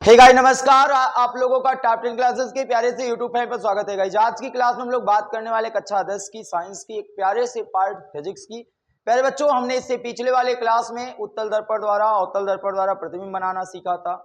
Hey guys नमस्कार। आप लोगों का टॉप 10 क्लासेस के प्यारे से यूट्यूब चैनल पर स्वागत है गाइस। आज की क्लास में हम लोग बात करने वाले कक्षा 10 की साइंस की एक प्यारे से पार्ट फिजिक्स की। प्यारे बच्चों, हमने इससे पिछले वाले क्लास में उत्तल दर्पण द्वारा अवतल दर्पण द्वारा प्रतिबिंब बनाना सीखा था।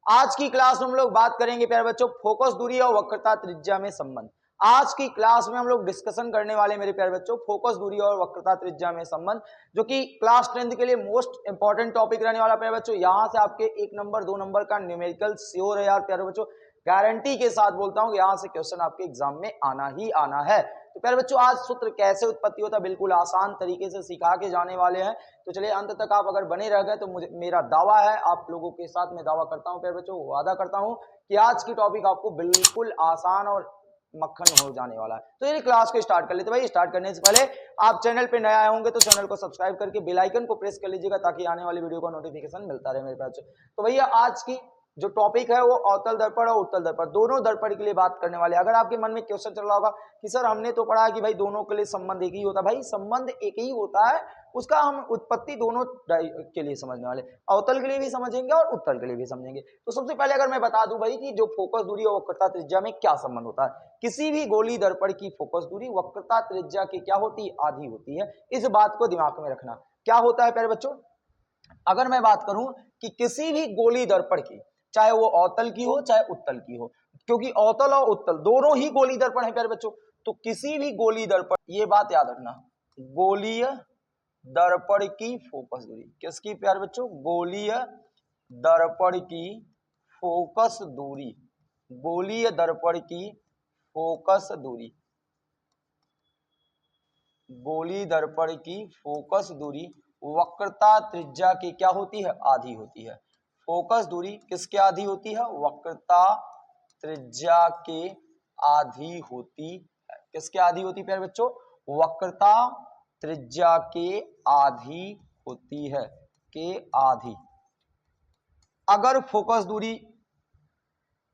आज की क्लास में हम लोग बात करेंगे प्यारे बच्चों फोकस दूरी और वक्रता त्रिज्या में संबंध। आज की क्लास में हम लोग डिस्कशन करने वाले मेरे प्यारे बच्चों फोकस दूरी और वक्रता त्रिज्या में संबंध, जो कि क्लास 10 के लिए मोस्ट इंपॉर्टेंट टॉपिक रहने वाला प्यारे बच्चों। यहां से आपके 1 नंबर 2 नंबर का न्यूमेरिकल श्योर है यार प्यारे बच्चों, गारंटी के साथ बोलता हूं यहां से क्वेश्चन आपके एग्जाम में आना ही आना है। तो प्यारे बच्चों, आज सूत्र कैसे उत्पत्ति होता है बिल्कुल आसान तरीके से सिखा के जाने वाले हैं। तो चलिए अंत तक आप अगर बने रह गए तो मुझे मेरा दावा है, आप लोगों के साथ मैं दावा करता हूं प्यारे बच्चों, वादा करता हूं कि आज की टॉपिक आपको बिल्कुल आसान और मक्खन हो जाने वाला है। तो ये क्लास को स्टार्ट कर लेते भाई। स्टार्ट करने से पहले आप चैनल पे नए आए होंगे तो चैनल को सब्सक्राइब करके बेल आइकन को प्रेस कर लीजिएगा ताकि आने वाली वीडियो का नोटिफिकेशन मिलता रहे मेरे पास। तो भैया आज की जो टॉपिक है वो अवतल दर्पण और उत्तल दर्पण दोनों दर्पण के लिए बात करने वाले। अगर आपके मन में क्वेश्चन चल रहा होगा कि सर हमने तो पढ़ा है कि भाई दोनों के लिए संबंध एक ही होता है, भाई संबंध एक ही होता है, उसका हम उत्पत्ति दोनों के लिए समझने वाले, अवतल के लिए भी समझेंगे और उत्तल के लिए भी समझेंगे। तो सबसे पहले अगर मैं बता दूं भाई कि जो फोकस दूरी और वक्रता त्रिज्या में क्या संबंध होता है। किसी भी गोली दर्पण की फोकस दूरी वक्रता त्रिज्या की क्या होती है, आधी होती है। इस बात को दिमाग में रखना। क्या होता है प्यारे बच्चों, अगर मैं बात करूं कि किसी भी गोली दर्पण की, चाहे वो अवतल की हो चाहे उत्तल की हो, क्योंकि अवतल और उत्तल दोनों ही गोली दर्पण है प्यारे बच्चों, तो किसी भी गोली दर्पण, ये बात याद रखना, गोलीय दर्पण की फोकस दूरी, किसकी प्यारे बच्चों, गोलीय दर्पण की फोकस दूरी, गोलीय दर्पण की फोकस दूरी, गोली दर्पण की फोकस दूरी वक्रता त्रिज्या की क्या होती है, आधी होती है। फोकस दूरी किसके आधी होती है, वक्रता त्रिज्या के आधी होती है। किसके आधी होती है प्यारे बच्चों, वक्रता त्रिज्या के आधी होती है, के आधी। अगर फोकस दूरी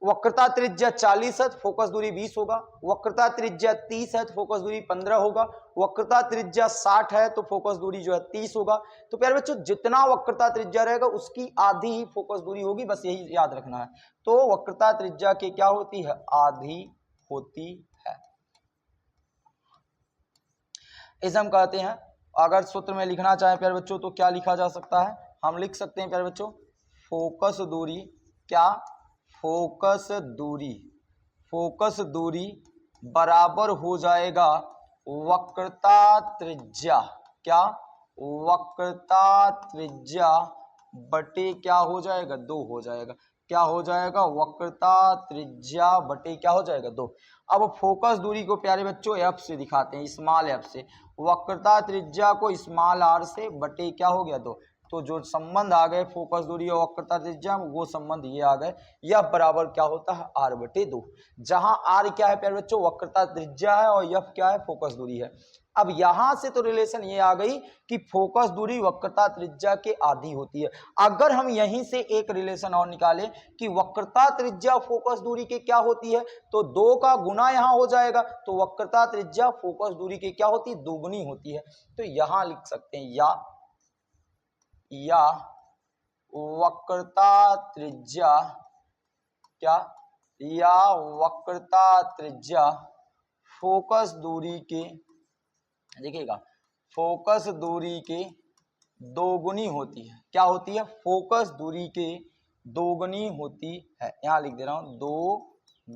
वक्रता त्रिज्या 40 है तो फोकस दूरी 20 होगा, वक्रता त्रिज्या 30 है तो फोकस दूरी 15 होगा, वक्रता त्रिज्या 60 है तो फोकस दूरी जो है 30 होगा। तो प्यारे बच्चों, जितना वक्रता त्रिज्या रहेगा उसकी आधी ही फोकस दूरी होगी, बस यही याद रखना है। तो वक्रता त्रिज्या की क्या होती है, आधी होती है। इसे हम कहते हैं, अगर सूत्र में लिखना चाहे प्यारे बच्चों तो क्या लिखा जा सकता है, हम लिख सकते हैं प्यारे बच्चों, फोकस दूरी, क्या, फोकस दूरी, फोकस दूरी बराबर हो जाएगा वक्रता त्रिज्या, क्या, वक्रता त्रिज्या बटे क्या हो जाएगा, 2 हो जाएगा। क्या हो जाएगा, वक्रता त्रिज्या बटे क्या हो जाएगा, 2। अब फोकस दूरी को प्यारे बच्चों एफ से दिखाते हैं, स्मॉल एफ से, वक्रता त्रिज्या को स्मॉल आर से बटे क्या हो गया, 2। तो जो संबंध आ गए फोकस दूरी और वक्रता त्रिज्या, वो संबंध ये आ गए, यह बराबर क्या होता है, आर बटे 2। जहां आर क्या है प्यारे बच्चों, वक्रता त्रिज्या है, और एफ क्या है, फोकस दूरी है। अब यहां से तो रिलेशन ये आ गई कि फोकस दूरी वक्रता त्रिज्या के आधी होती है। अगर हम यहीं से एक रिलेशन और निकालें कि वक्रता त्रिज्या फोकस दूरी के क्या होती है, तो 2 का गुना यहां हो जाएगा, तो वक्रता त्रिज्या फोकस दूरी की क्या होती है, दोगुनी होती है। तो यहां लिख सकते हैं या वक्रता त्रिज्या, क्या, या वक्रता त्रिज्या फोकस दूरी के, देखिएगा, फोकस दूरी के दोगुनी होती है। क्या होती है, फोकस दूरी के दोगुनी होती है। यहां लिख दे रहा हूं, 2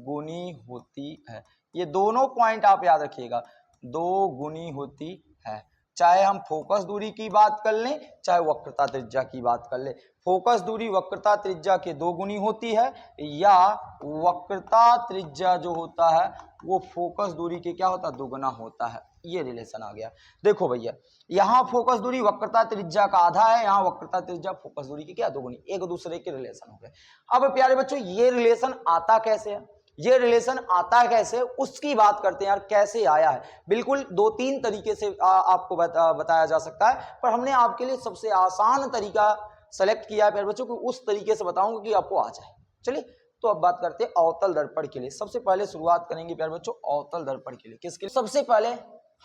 गुनी होती है। ये दोनों पॉइंट आप याद रखिएगा, 2 गुनी होती है। चाहे हम फोकस दूरी की बात कर लें चाहे वक्रता त्रिज्या की बात कर लें, फोकस दूरी वक्रता त्रिज्या के 2 गुनी होती है, या वक्रता त्रिज्या जो होता है वो फोकस दूरी के क्या होता है, दोगुना होता है। ये रिलेशन आ गया। देखो भैया, यहाँ फोकस दूरी वक्रता त्रिज्या का आधा है, यहाँ वक्रता त्रिज्या फोकस दूरी की क्या, दोगुनी, एक दूसरे के रिलेशन हो गए। अब प्यारे बच्चों, ये रिलेशन आता कैसे है, ये रिलेशन आता कैसे, उसकी बात करते हैं यार, कैसे आया है। बिल्कुल 2-3 तरीके से आपको बताया जा सकता है, पर हमने आपके लिए सबसे आसान तरीका सेलेक्ट किया है प्यारे बच्चों, कि उस तरीके से बताऊंगा कि आपको आ जाए। चलिए, तो अब बात करते हैं अवतल दर्पण के लिए। सबसे पहले शुरुआत करेंगे प्यारे बच्चों अवतल दर्पण के लिए। किसके लिए, सबसे पहले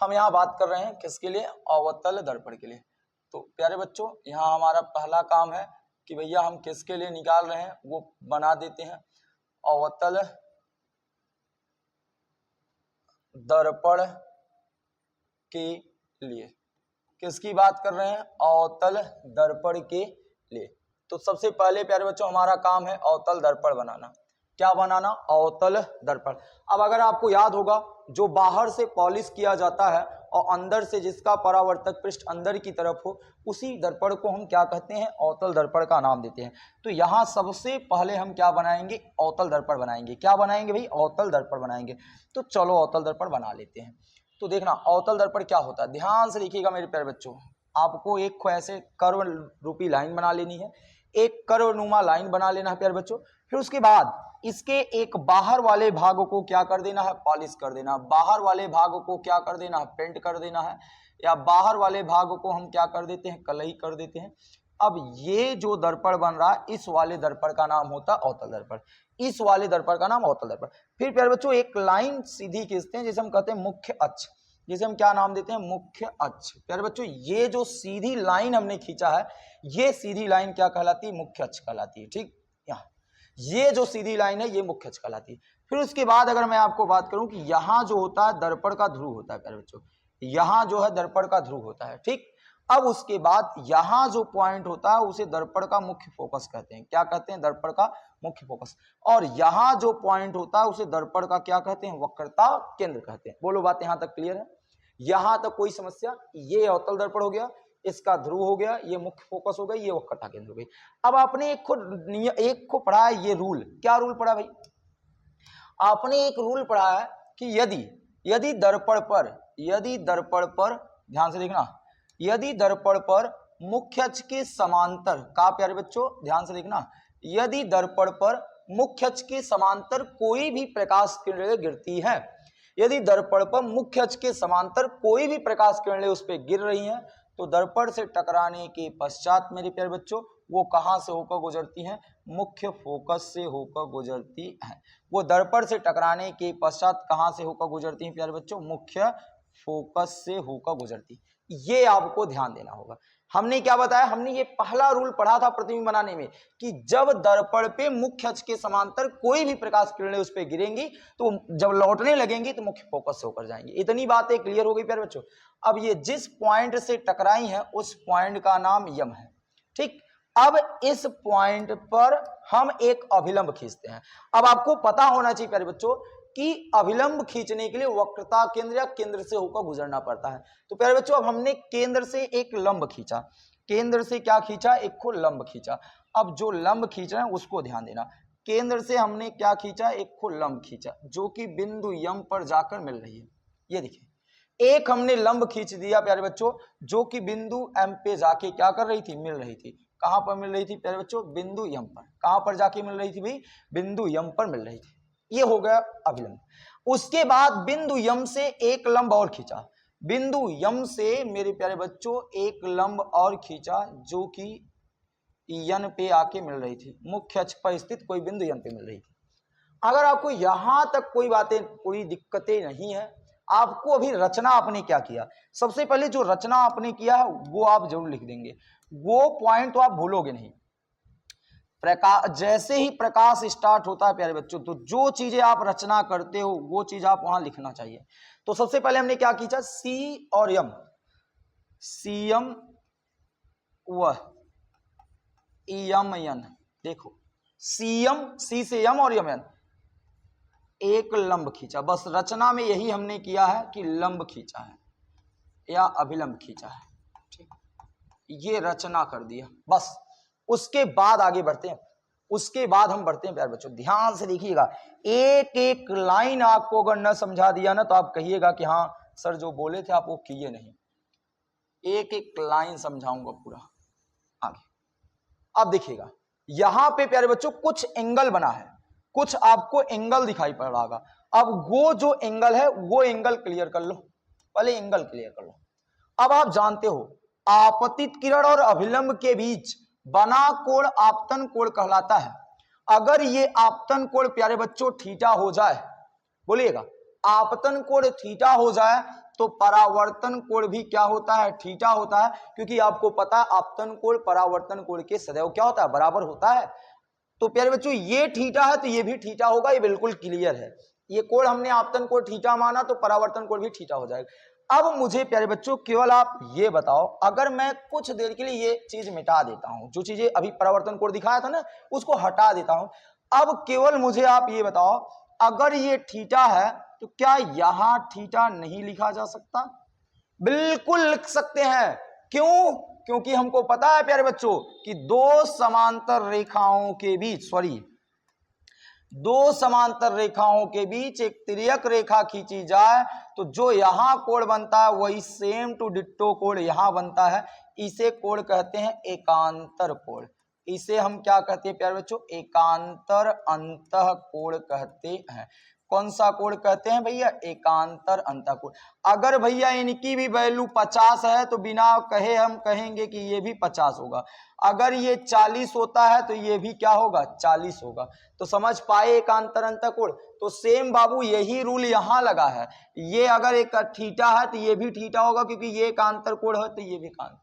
हम यहाँ बात कर रहे हैं किसके लिए, अवतल दर्पण के लिए। तो प्यारे बच्चों, यहाँ हमारा पहला काम है कि भैया हम किसके लिए निकाल रहे हैं, वो बना देते हैं। अवतल दर्पण के लिए, किसकी बात कर रहे हैं, अवतल दर्पण के लिए। तो सबसे पहले प्यारे बच्चों हमारा काम है अवतल दर्पण बनाना। क्या बनाना, अवतल दर्पण। अब अगर आपको याद होगा, जो बाहर से पॉलिश किया जाता है और अंदर से जिसका परावर्तक पृष्ठ अंदर की तरफ हो, उसी दर्पण को हम क्या कहते हैं, अवतल दर्पण का नाम देते हैं। तो यहाँ सबसे पहले हम क्या बनाएंगे, अवतल दर्पण बनाएंगे। क्या बनाएंगे भाई, अवतल दर्पण बनाएंगे। तो चलो अवतल दर्पण बना लेते हैं। तो देखना अवतल दर्पण क्या होता है, ध्यान से देखिएगा मेरे प्यारे बच्चों। आपको एक को ऐसे कर्व रूपी लाइन बना लेनी है, एक कर्व नुमा लाइन बना लेना है प्यारे बच्चों। फिर उसके बाद इसके एक बाहर वाले भाग को क्या कर देना है, पॉलिश कर देना। बाहर वाले भाग को क्या कर देना है, पेंट कर देना है, या बाहर वाले भाग को हम क्या कर देते हैं, कलई कर देते हैं। अब ये जो दर्पण बन रहा है, इस वाले दर्पण का नाम होता है अवतल दर्पण। इस वाले दर्पण का नाम अवतल दर्पण। फिर प्यारे बच्चों एक लाइन सीधी खींचते हैं, जिसे हम कहते हैं मुख्य अक्ष, जिसे हम क्या नाम देते हैं, मुख्य अक्ष। प्यारे बच्चों ये जो सीधी लाइन हमने खींचा है, ये सीधी लाइन क्या कहलाती है, मुख्य अक्ष कहलाती है। ठीक, यहाँ ये जो सीधी लाइन है ये मुख्य अक्ष कहलाती है। फिर उसके बाद अगर मैं आपको बात करूं कि यहाँ जो होता है दर्पण का ध्रुव होता है प्यारे बच्चों, यहाँ जो है दर्पण का ध्रुव होता है। ठीक, अब उसके बाद यहाँ जो पॉइंट होता है उसे दर्पण का मुख्य फोकस कहते हैं। क्या कहते हैं, दर्पण का मुख्य फोकस। और यहाँ जो पॉइंट होता है उसे दर्पण का क्या कहते हैं, वक्रता केंद्र कहते हैं। बोलो बात यहाँ तक क्लियर है, यहाँ तक कोई समस्या। ये अवतल दर्पण हो गया, इसका ध्रुव हो गया, ये मुख्य फोकस हो गई, ये वक्रता केंद्र हो गई। अब आपने एक को पढ़ा है, ये रूल। क्या रूल पढ़ा भाई, आपने एक रूल पढ़ा है कि यदि दर्पण पर ध्यान से देखना, यदि दर्पण पर मुख्य अक्ष के समांतर का, प्यारे बच्चों ध्यान से देखना, यदि दर्पण पर मुख्य अक्ष के समांतर कोई भी प्रकाश किरणें गिरती है, यदि दर्पण पर मुख्य अक्ष के समांतर कोई भी प्रकाश किरणें उस पर गिर रही हैं, तो दर्पण से टकराने के पश्चात मेरे प्यारे बच्चों वो कहां से होकर गुजरती हैं, मुख्य फोकस से होकर गुजरती हैं। वो दर्पण से टकराने के पश्चात कहां से होकर गुजरती हैं प्यारे बच्चों, मुख्य फोकस से होकर गुजरती। ये आपको ध्यान देना होगा। हमने क्या बताया, हमने ये पहला रूल पढ़ा था प्रतिबिंब बनाने में कि जब दर्पण पे मुख्य अक्ष के समांतर कोई भी प्रकाश किरणें उस पर गिरेंगी तो जब लौटने लगेंगी तो मुख्य फोकस से होकर जाएंगी। इतनी बातें क्लियर हो गई प्यारे बच्चों। अब ये जिस पॉइंट से टकराई है उस पॉइंट का नाम यम है। ठीक, अब इस पॉइंट पर हम एक अभिलंब खींचते हैं। अब आपको पता होना चाहिए प्यारे बच्चों कि अभिलंब खींचने के लिए वक्रता केंद्र या केंद्र से होकर गुजरना पड़ता है। तो प्यारे बच्चों अब हमने केंद्र से एक लंब खींचा, केंद्र से क्या खींचा, एक को लंब खींचा। अब जो लंब खींच रहे हैं उसको ध्यान देना, केंद्र से हमने क्या खींचा, एक को लंब खींचा जो कि बिंदु यम पर जाकर मिल रही है। ये देखिए एक हमने लंब खींच दिया प्यारे बच्चों जो कि बिंदु एम पे जाके क्या कर रही थी, मिल रही थी। कहां पर मिल रही थी प्यारे बच्चों, बिंदु यम पर। कहां पर जाके मिल रही थी भाई, बिंदु यम पर मिल रही थी। ये हो गया अभिलंब। उसके बाद बिंदु यम से एक लंब और खींचा, बिंदु यम से मेरे प्यारे बच्चों एक लंब और खींचा जो कि यन पे आके मिल रही थी, मुख्य अक्ष पर स्थित कोई बिंदु यन पे मिल रही थी। अगर आपको यहां तक कोई बातें, कोई दिक्कतें नहीं है, आपको अभी रचना आपने क्या किया, सबसे पहले जो रचना आपने किया है वो आप जरूर लिख देंगे। वो पॉइंट तो आप भूलोगे नहीं। प्रकाश, जैसे ही प्रकाश स्टार्ट होता है प्यारे बच्चों तो जो चीजें आप रचना करते हो वो चीज आप वहां लिखना चाहिए। तो सबसे पहले हमने क्या खींचा, सी और यम, सीएम व यम यन। देखो सीएम, सी से यम और यम यन, एक लंब खींचा। बस रचना में यही हमने किया है कि लंब खींचा है या अभिलंब खींचा है। ठीक, ये रचना कर दिया बस। उसके बाद आगे बढ़ते हैं, उसके बाद हम बढ़ते हैं प्यारे बच्चों। ध्यान से देखिएगा, एक एक लाइन आपको अगर न समझा दिया ना तो आप कहिएगा कि हाँ सर जो बोले थे आप वो किए नहीं। एक एक लाइन समझाऊंगा पूरा आगे। अब देखिएगा यहां पे प्यारे बच्चों कुछ एंगल बना है, कुछ आपको एंगल दिखाई पड़ रहा होगा। अब वो जो एंगल है वो एंगल क्लियर कर लो, पहले एंगल क्लियर कर लो। अब आप जानते हो आपतित किरण और अभिलंब के बीच बना कोण आपतन कोण कहलाता है। अगर ये आपतन कोण प्यारे बच्चों थीटा हो जाए, बोलिएगा आपतन कोण थीटा हो जाए तो परावर्तन कोण भी क्या होता है, थीटा होता है, क्योंकि आपको पता है आपतन कोण परावर्तन कोण के सदैव क्या होता है, बराबर होता है। तो प्यारे बच्चों ये थीटा है तो ये भी थीटा होगा, ये बिल्कुल क्लियर है। ये कोण हमने आपतन कोण थीटा माना तो परावर्तन कोण भी थीटा हो जाएगा। अब मुझे प्यारे बच्चों केवल आप ये बताओ, अगर मैं कुछ देर के लिए ये चीज मिटा देता हूं, जो चीजें अभी परावर्तन कोण दिखाया था ना उसको हटा देता हूं, अब केवल मुझे आप ये बताओ, अगर ये थीटा है तो क्या यहां थीटा नहीं लिखा जा सकता? बिल्कुल लिख सकते हैं। क्यों? क्योंकि हमको पता है प्यारे बच्चों कि दो समांतर रेखाओं के बीच एक तिर्यक रेखा खींची जाए तो जो यहां कोण बनता है वही सेम टू डिट्टो कोण यहां बनता है। इसे कोण कहते हैं एकांतर कोण। इसे हम क्या कहते हैं प्यारे बच्चों? एकांतर अंतः कोण कहते हैं। कौन सा कोण कहते हैं भैया? एकांतर अंतः कोण। अगर भैया इनकी भी वैल्यू 50 है तो बिना कहे हम कहेंगे कि ये भी 50 होगा। अगर ये 40 होता है तो ये भी क्या होगा? 40 होगा। तो समझ पाए एकांतर अंतः कोण। तो सेम बाबू यही रूल यहां लगा है। ये अगर एक थीटा है तो ये भी थीटा होगा, क्योंकि ये एकांतर कोण है तो ये भी एकांतर।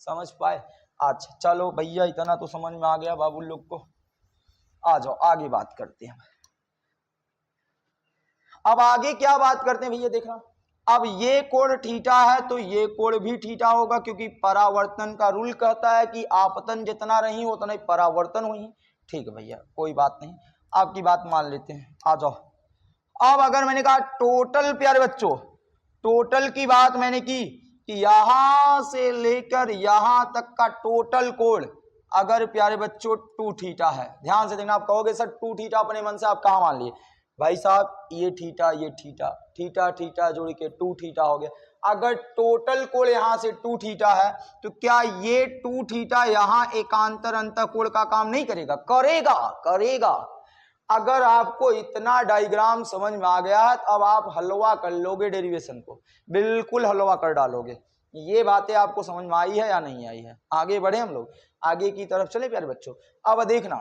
समझ पाए? अच्छा चलो भैया, इतना तो समझ में आ गया बाबू लोग को। आ जाओ आगे बात करते हैं। अब आगे क्या बात करते हैं भैया, देखना। अब ये कोण थीटा है तो ये कोण भी थीटा होगा, क्योंकि परावर्तन का रूल कहता है कि आपतन जितना रही उतना ही परावर्तन हुई। ठीक है भैया, कोई बात नहीं, आपकी बात मान लेते हैं। आ जाओ। अब अगर मैंने कहा टोटल, प्यारे बच्चों टोटल की बात मैंने की कि यहां से लेकर यहां तक का टोटल कोण अगर प्यारे बच्चों 2 थीटा है, ध्यान से देखना। आप कहोगे सर 2 थीटा अपने मन से आप कहां मान लिए? भाई साहब ये थीटा थीटा थीटा जोड़ के 2 थीटा हो गया। अगर टोटल कोण यहां से 2 थीटा है तो क्या ये 2 थीटा यहां एकांतर अंतः कोण का काम नहीं करेगा? करेगा। अगर आपको इतना डायग्राम समझ में आ गया है तो अब आप हलवा कर लोगे डेरिवेशन को, बिल्कुल हलवा कर डालोगे। ये बातें आपको समझ में आई है या नहीं आई है? आगे बढ़े हम लोग, आगे की तरफ चले प्यारे बच्चों। अब देखना,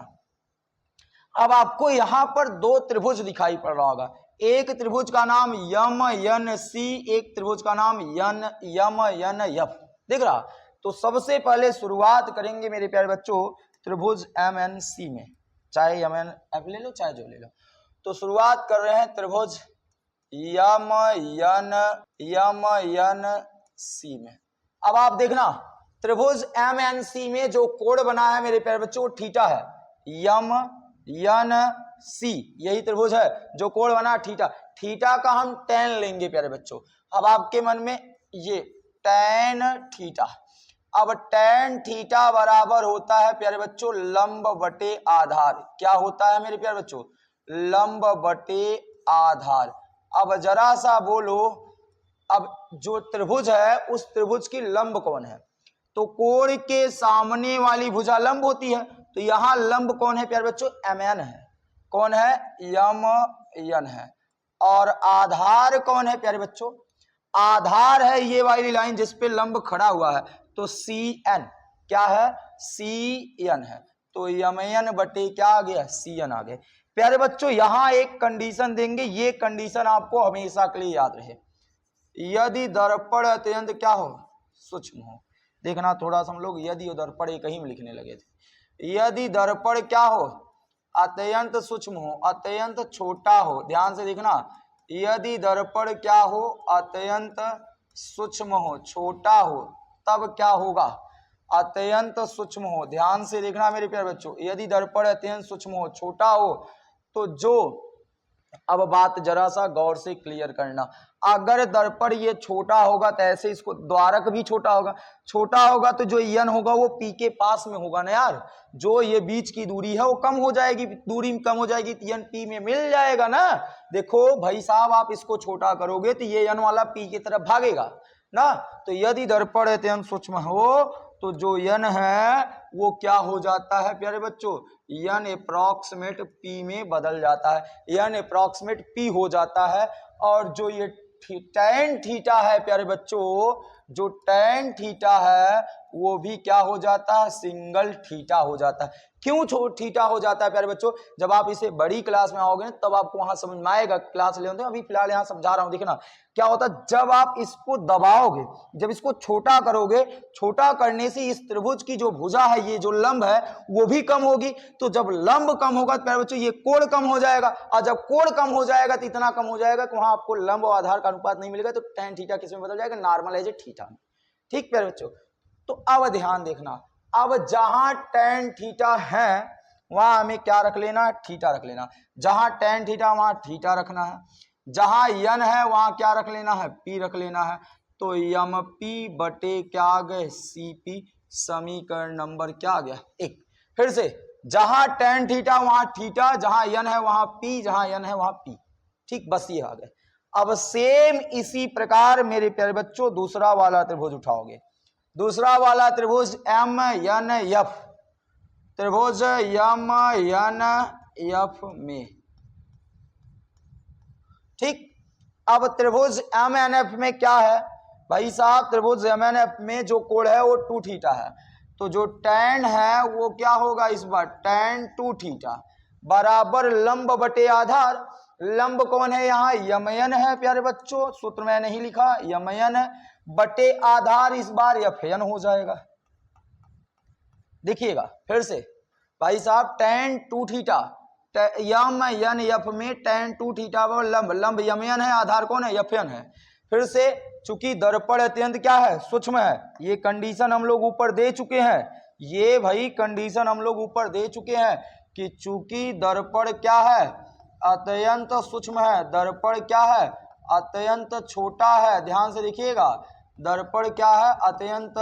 अब आपको यहां पर 2 त्रिभुज दिखाई पड़ रहा होगा। एक त्रिभुज का नाम यम यन सी, एक त्रिभुज का नाम यम यन यफ, दिख रहा? तो सबसे पहले शुरुआत करेंगे मेरे प्यारे बच्चों त्रिभुज एम एन सी में, चाहे यम एन एफ ले लो चाहे जो ले लो। तो शुरुआत कर रहे हैं त्रिभुज यम यन सी में। अब आप देखना त्रिभुज एम एन सी में जो कोण बना है मेरे प्यारे बच्चों थीटा है। यम यन सी यही त्रिभुज है, जो कोण बना थीटा। थीटा का हम tan लेंगे प्यारे बच्चों। अब आपके मन में ये tan थीटा, अब tan थीटा बराबर होता है प्यारे बच्चों लंब बटे आधार। क्या होता है मेरे प्यारे बच्चों? लंब बटे आधार। अब जरा सा बोलो, अब जो त्रिभुज है उस त्रिभुज की लंब कौन है? तो कोण के सामने वाली भुजा लंब होती है, तो यहां लंब कौन है प्यारे बच्चों? mn है। कौन है? यम यन है। और आधार कौन है प्यारे बच्चों? आधार है ये वाली लाइन जिस पे लंब खड़ा हुआ है, तो cn। क्या है? cn है। तो यमयन बटे क्या आ गया? cn आ गए। प्यारे बच्चों यहां एक कंडीशन देंगे, ये कंडीशन आपको हमेशा के लिए याद रहे। यदि दर्पण अत्यंत क्या हो? सूक्ष्म हो। देखना थोड़ा सा हम लोग यदि और दर्पण एक ही में लिखने लगे थे। यदि दर्पण क्या हो? अत्यंत सूक्ष्म हो, अत्यंत छोटा हो। ध्यान से देखना, यदि दर्पण क्या हो? अत्यंत सूक्ष्म हो, छोटा हो, तब क्या होगा? अत्यंत सूक्ष्म हो। ध्यान से देखना मेरे प्यारे बच्चों, यदि दर्पण अत्यंत सूक्ष्म हो, छोटा हो, तो जो, अब बात जरा सा गौर से क्लियर करना, अगर दर्पण ये छोटा होगा तो ऐसे इसको द्वारक भी छोटा होगा तो जो यन होगा वो पी के पास में होगा ना यार। जो ये बीच की दूरी है वो कम हो जाएगी, दूरी कम हो जाएगी तो यन पी में मिल जाएगा ना। देखो भाई साहब, आप इसको छोटा करोगे तो ये यन वाला पी की तरफ भागेगा ना। तो यदि दर्पण अत्यंत सूक्ष्म हो तो जो यन है वो क्या हो जाता है प्यारे बच्चों? यन अप्रॉक्सीमेट पी में बदल जाता है, यन अप्रॉक्सीमेट पी हो जाता है। और जो ये tan थीटा है प्यारे बच्चों, जो tan थीटा है वो भी क्या हो जाता है? सिंगल थीटा हो जाता है। क्यों थीटा हो जाता है प्यारे बच्चों? जब आप इसे बड़ी क्लास में आओगे तब आपको वहां समझ में आएगा, क्लास ले अभी फिलहाल यहाँ समझा रहा हूँ। देखना क्या होता है, जब आप इसको दबाओगे, जब इसको छोटा करोगे, छोटा करने से इस त्रिभुज की जो भुजा है, ये जो लंब है वो भी कम होगी। तो जब लंब कम होगा तो प्यारे बच्चों ये कोण कम हो जाएगा, और जब कोण कम हो जाएगा तो इतना कम हो जाएगा कि वहां आपको लंब और आधार का अनुपात नहीं मिलेगा, तो tan थीटा किस में बदल जाएगा? Normal as a theta. ठीक प्यारे बच्चों, तो अब ध्यान देखना, अब जहां tan थीटा है वहां हमें क्या रख लेना? थीटा रख लेना। जहां tan थीटा वहां थीटा रखना है, जहां n है वहां क्या रख लेना है? p रख लेना है। तो mp बटे क्या आ गए? cp। समीकरण नंबर क्या आ गया? 1। फिर से, जहां tan थीटा वहां थीटा, जहां n है वहां p, जहां n है वहां p। ठीक, बस ये आ गए। अब सेम इसी प्रकार मेरे प्यारे बच्चों दूसरा वाला त्रिभुज उठाओगे। दूसरा वाला त्रिभुज एम एन एफ, त्रिभुज एम एन एफ में। ठीक, अब त्रिभुज एम एन एफ में क्या है भाई साहब? त्रिभुज एम एन एफ में जो कोण है वो 2 थीटा है। तो जो tan है वो क्या होगा इस बार? tan 2 थीटा बराबर लंब बटे आधार। लंब कौन है यहाँ? यमयन है प्यारे बच्चों, सूत्र में नहीं लिखा, यमयन है, बटे आधार इस बार यफयन हो जाएगा। देखिएगा फिर से भाई साहब, tan 2 थीटा, यम यन यफ में tan 2 थीटा लंब, लंब यमयन है, आधार कौन है? यफयन है। फिर से, चूंकि दर्पण अत्यंत क्या है? सूक्ष्म है। ये कंडीशन हम लोग ऊपर दे चुके हैं, ये भाई कंडीशन हम लोग ऊपर दे चुके हैं कि चूंकि दर्पण क्या है? अत्यंत सूक्ष्म है। दर्पण क्या है? अत्यंत छोटा है। ध्यान से देखिएगा, दर्पण क्या है? अत्यंत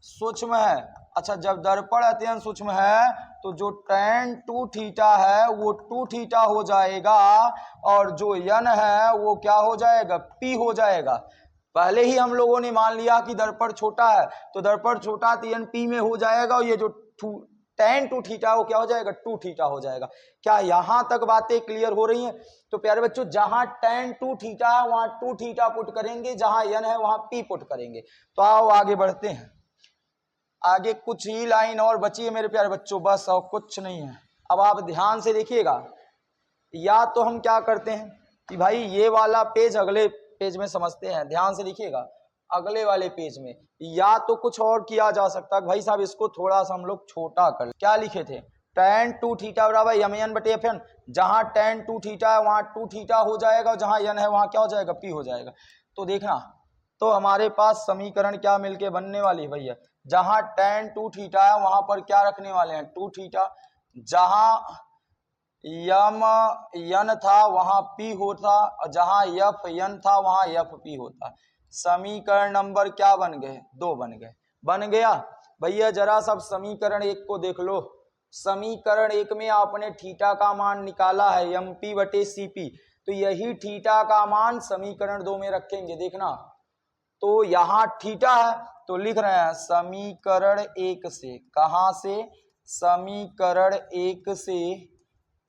सूक्ष्म है। अच्छा, जब दर्पण अत्यंत सूक्ष्म है तो जो tan 2 थीटा है वो 2 थीटा हो जाएगा, और जो n है वो क्या हो जाएगा? p हो जाएगा। पहले ही हम लोगों ने मान लिया कि दर्पण छोटा है, तो दर्पण छोटा तो n p में हो जाएगा, और ये जो tan 2 थीटा वो क्या हो जाएगा? 2 थीटा हो जाएगा। क्या यहां तक बातें क्लियर हो रही हैं? तो प्यारे बच्चों, जहां tan 2 थीटा है वहां 2 थीटा पुट करेंगे, जहां n है वहां p पुट करेंगे। तो आओ आगे बढ़ते हैं। आगे कुछ ही लाइन और बची है मेरे प्यारे बच्चों, बस और कुछ नहीं है। अब आप ध्यान से देखिएगा, या तो हम क्या करते हैं कि भाई ये वाला पेज अगले पेज में समझते हैं। ध्यान से देखिएगा, अगले वाले पेज में या तो कुछ और किया जा सकता है भाई साहब, इसको थोड़ा सा हम लोग छोटा कर। क्या लिखे थे? tan 2 थीटा बराबर यमन बटे एफएन। जहां tan 2 थीटा है वहां 2 थीटा हो जाएगा, और जहां n है वहां क्या हो जाएगा? p हो जाएगा। तो देखना, तो हमारे पास समीकरण क्या मिलके बनने वाली है भैया? जहां tan 2 थीटा है वहां पर क्या रखने वाले हैं? 2 थीटा। जहां यम यन था वहां p होता, और जहां यफ यन था वहां यफ p होता। समीकरण नंबर क्या बन गए? 2 बन गए। बन गया भैया। जरा सब समीकरण 1 को देख लो। समीकरण 1 में आपने थीटा का मान निकाला है mp बटे cp, तो यही थीटा का मान समीकरण 2 में रखेंगे। देखना, तो यहां थीटा है तो लिख रहे हैं समीकरण 1 से। कहां से? समीकरण 1 से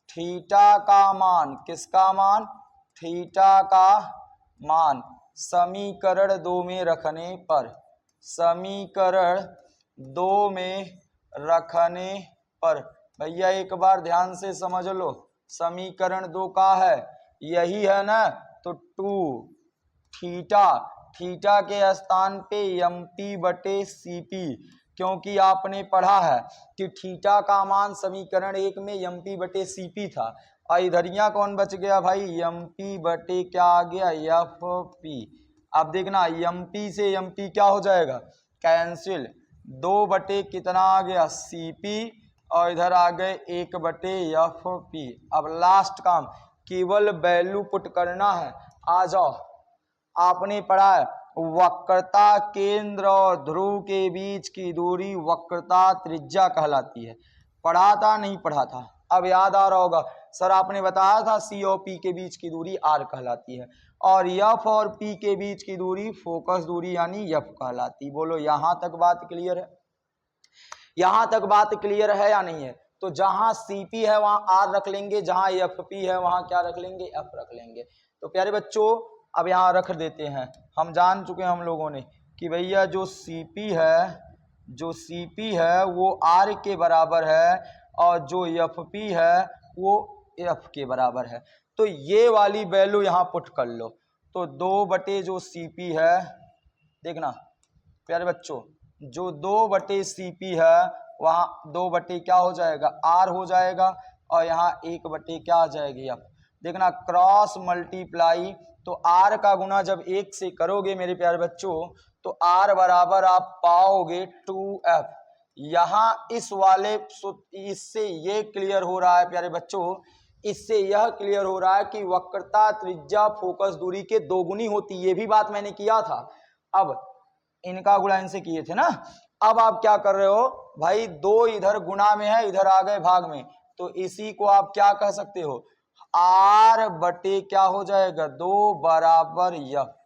थीटा का मान, किसका मान? थीटा का मान समीकरण 2 में रखने पर, समीकरण 2 में रखने पर भैया एक बार ध्यान से समझ लो, समीकरण 2 का है यही है ना? तो 2 थीटा, थीटा के स्थान पे mp बटे cp, क्योंकि आपने पढ़ा है कि थीटा का मान समीकरण 1 में mp बटे cp था, और इधरिया कौन बच गया भाई? mp बटे क्या आ गया? fp। अब देखना, mp से mp क्या हो जाएगा? कैंसिल। 2 बटे कितना आ गया? cp, और इधर आ गए 1 बटे fp। अब लास्ट काम, केवल वैल्यू पुट करना है। आ जाओ, आपने पढ़ा है वक्रता केंद्र और ध्रुव के बीच की दूरी वक्रता त्रिज्या कहलाती है। पढ़ा था नहीं पढ़ा था? अब याद आ रहा होगा, सर आपने बताया था सी और पी के बीच की दूरी आर कहलाती है, और एफ और पी के बीच की दूरी फोकस दूरी यानी एफ कहलाती। बोलो यहां तक बात क्लियर है? यहां तक बात क्लियर है या नहीं है? तो जहां CP है वहां R रख लेंगे, जहां FP है वहां क्या रख लेंगे? F रख लेंगे। तो प्यारे बच्चों अब यहां रख देते हैं। हम जान चुके हैं हम लोगों ने कि भैया जो CP है, जो CP है वो R के बराबर है और जो एफ पी है वो एफ के बराबर है। तो ये वाली वैल्यू यहाँ पुट कर लो। तो 2 बटे जो सी पी है, देखना प्यारे बच्चों, जो 2 बटे सी पी है वहाँ 2 बटे क्या हो जाएगा, आर हो जाएगा, और यहाँ 1 बटे क्या आ जाएगी। अब देखना क्रॉस मल्टीप्लाई, तो आर का गुना जब 1 से करोगे मेरे प्यारे बच्चों तो आर बराबर आप पाओगे 2f। यहाँ इस वाले इससे ये क्लियर हो रहा है प्यारे बच्चों, इससे यह क्लियर हो रहा है कि वक्रता त्रिज्या फोकस दूरी के दोगुनी होती, ये भी बात मैंने किया था। अब इनका गुणा इनसे किए थे ना, अब आप क्या कर रहे हो भाई, 2 इधर गुणा में है, इधर आ गए भाग में, तो इसी को आप क्या कह सकते हो, आर बटे क्या हो जाएगा 2 बराबर यफ।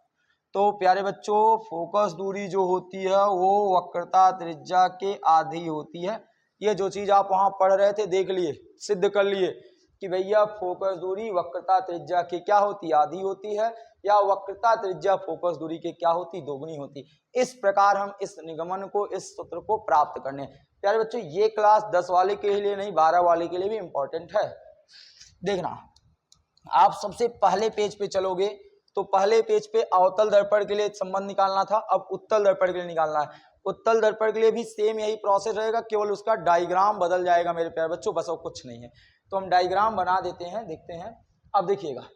तो प्यारे बच्चों फोकस दूरी जो होती है वो वक्रता त्रिज्या के आधी होती है। ये जो चीज आप वहां पढ़ रहे थे देख लिए, सिद्ध कर लिए कि भैया फोकस दूरी वक्रता त्रिज्या के क्या होती, आधी होती है, या वक्रता त्रिज्या फोकस दूरी के क्या होती, दोगुनी होती। इस प्रकार हम इस निगमन को, इस सूत्र को प्राप्त करने। प्यारे बच्चों ये क्लास 10 वाले के लिए नहीं 12 वाले के लिए भी इंपॉर्टेंट है। देखना आप सबसे पहले पेज पे चलोगे तो पहले पेज पे अवतल दर्पण के लिए संबंध निकालना था, अब उत्तल दर्पण के लिए निकालना है। उत्तल दर्पण के लिए भी सेम यही प्रोसेस रहेगा, केवल उसका डायग्राम बदल जाएगा मेरे प्यारे बच्चों, बस और कुछ नहीं है। तो हम डायग्राम बना देते हैं, देखते हैं। अब देखिएगा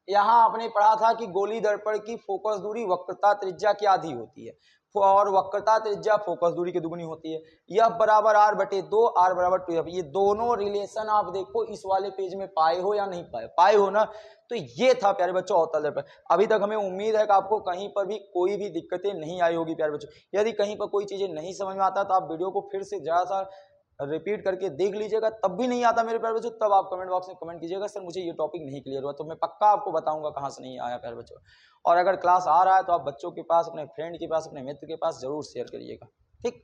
यहाँ आपने पढ़ा था कि गोली दर्पण की फोकस दूरी वक्रता त्रिज्या की आधी होती है और वक्रता त्रिज्या फोकस दूरी की दुगुनी होती है। यह बराबर आर बटे 2, आर बराबर 2f। ये दोनों रिलेशन आप देखो इस वाले पेज में पाए हो या नहीं पाए, पाए हो ना। तो ये था प्यारे बच्चों अवतल दर्पण। अभी तक हमें उम्मीद है कि आपको कहीं पर भी कोई भी दिक्कतें नहीं आई होगी प्यारे बच्चों। यदि कहीं पर कोई चीजें नहीं समझ में आता तो आप वीडियो को फिर से जरा सा रिपीट करके देख लीजिएगा। तब भी नहीं आता मेरे प्यारे बच्चों, तब आप कमेंट बॉक्स में कमेंट कीजिएगा सर मुझे ये टॉपिक नहीं क्लियर हुआ, तो मैं पक्का आपको बताऊंगा कहाँ से नहीं आया प्यारे बच्चों। और अगर क्लास आ रहा है तो आप बच्चों के पास, अपने फ्रेंड के पास, अपने मित्र के पास जरूर शेयर करिएगा, ठीक।